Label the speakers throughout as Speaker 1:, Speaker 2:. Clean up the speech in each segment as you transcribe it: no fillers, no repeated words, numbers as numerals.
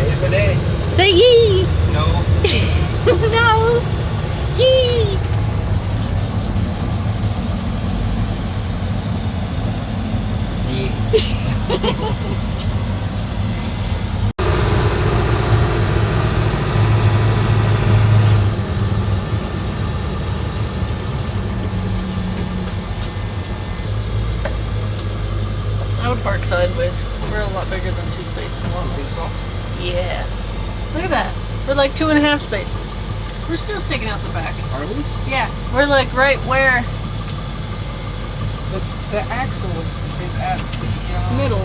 Speaker 1: Today's the day.
Speaker 2: Say yee!
Speaker 1: No.
Speaker 2: No! Yee! I would park sideways. We're a lot bigger than 2 spaces long.
Speaker 1: Think so?
Speaker 2: Yeah. Look at that. We're like 2.5 spaces. We're still sticking out the back.
Speaker 1: Are we?
Speaker 2: Yeah. We're like right where
Speaker 1: The axle is at the
Speaker 2: middle.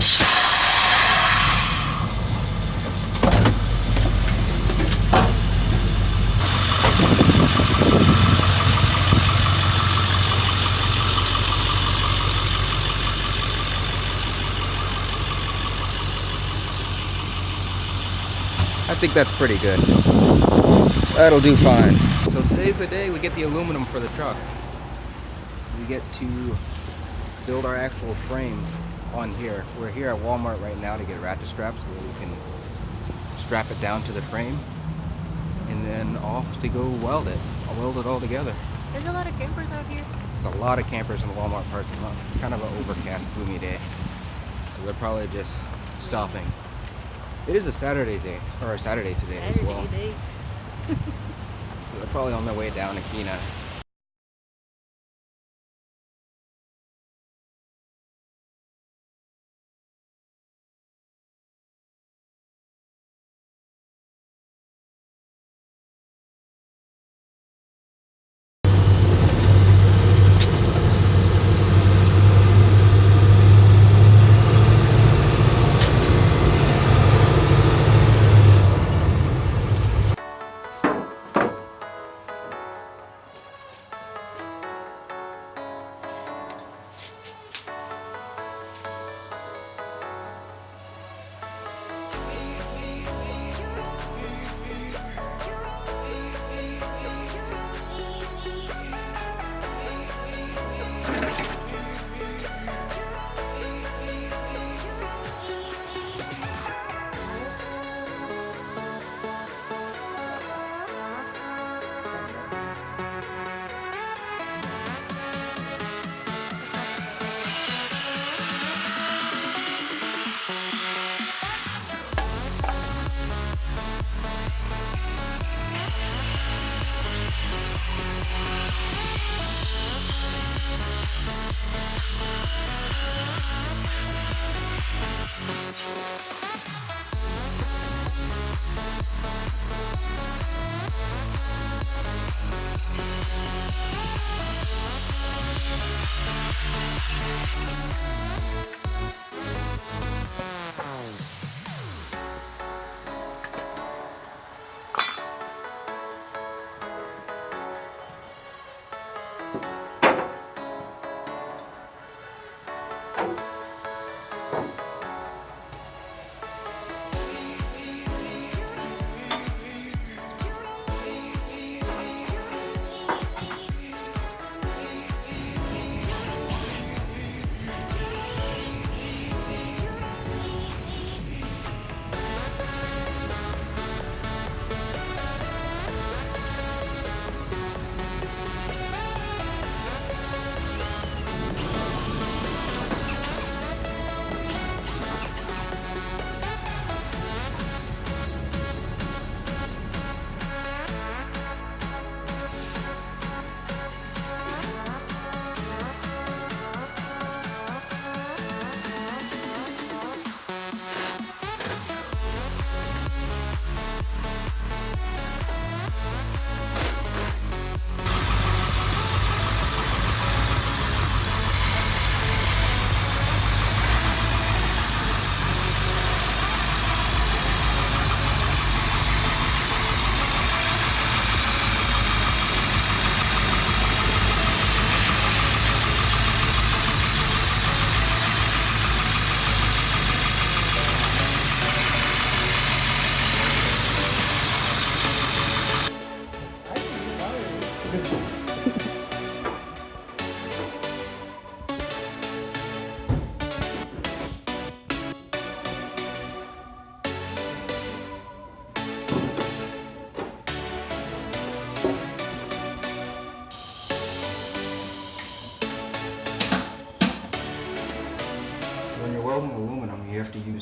Speaker 1: I think that's pretty good. That'll do fine. So today's the day we get the aluminum for the truck. We get to build our actual frame on here. We're here at Walmart right now to get ratchet straps so that we can strap it down to the frame and then off to go weld it. I'll weld it all together.
Speaker 2: There's a lot of campers out here.
Speaker 1: There's a lot of campers in the Walmart parking lot. It's kind of an overcast, gloomy day. So they're probably just stopping. It is a Saturday day, or a Saturday today as well.
Speaker 2: Day.
Speaker 1: So they're probably on their way down to Kena.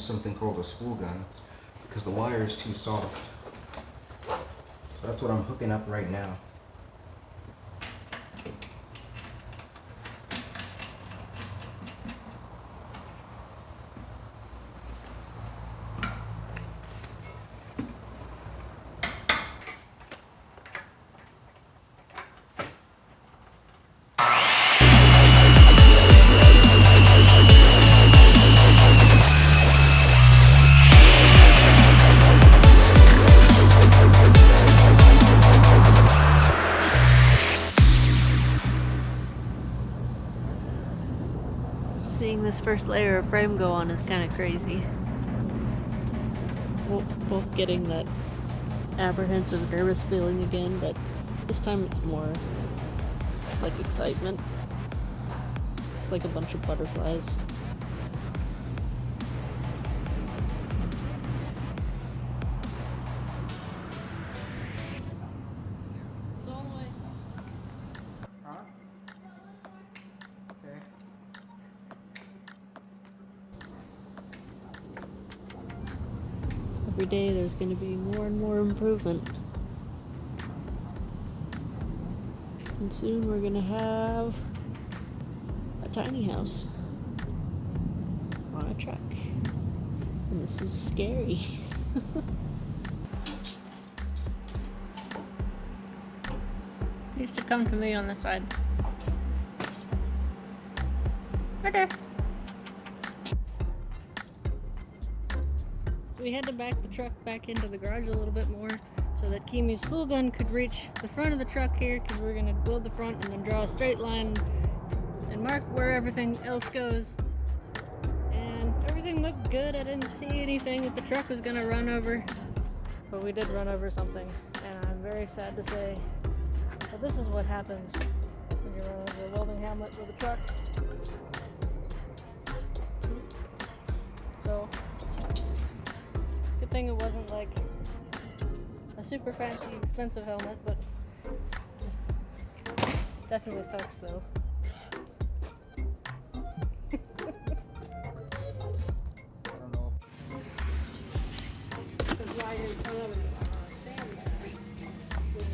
Speaker 1: something called a spool gun because the wire is too soft. So that's what I'm hooking up right now.
Speaker 2: Seeing this first layer of frame go on is kind of crazy. We're both getting that apprehensive, nervous feeling again, but this time it's more like excitement. It's like a bunch of butterflies.
Speaker 1: Huh? Okay.
Speaker 2: Every day there's going to be more and more improvement. And soon we're going to have a tiny house on a truck. And this is scary. Used to come to me on this side. Right there. So we had to back the truck back into the garage a little bit more so that Kimi's spool gun could reach the front of the truck here, because we're going to build the front and then draw a straight line and mark where everything else goes. And everything looked good. I didn't see anything that the truck was going to run over, but we did run over something, and I'm very sad to say that this is what happens when you run over a welding hamlet with a truck. So good thing it wasn't like a super fancy, expensive helmet, but definitely sucks though.
Speaker 1: I don't know.
Speaker 2: Because why is sand which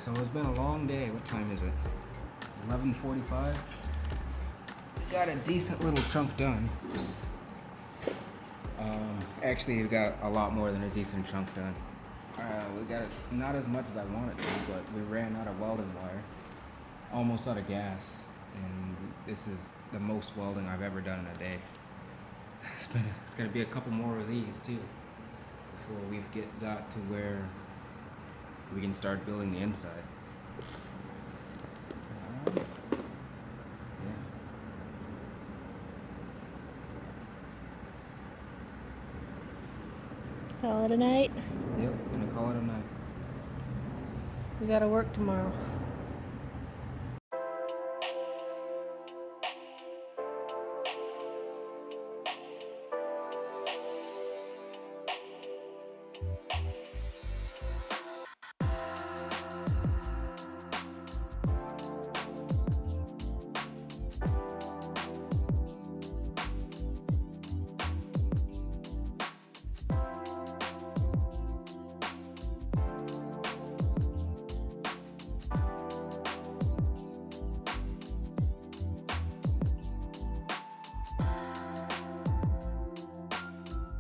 Speaker 1: So it's been a long day. What time is it? 11:45. Got a decent little chunk done. Actually, we got a lot more than a decent chunk done. We got not as much as I wanted to, but we ran out of welding wire. Almost out of gas. And this is the most welding I've ever done in a day. It's gonna be a couple more of these too before we've got to where we can start building the inside. Yeah.
Speaker 2: call it a night?
Speaker 1: Yep, gonna call it a night.
Speaker 2: We gotta work tomorrow.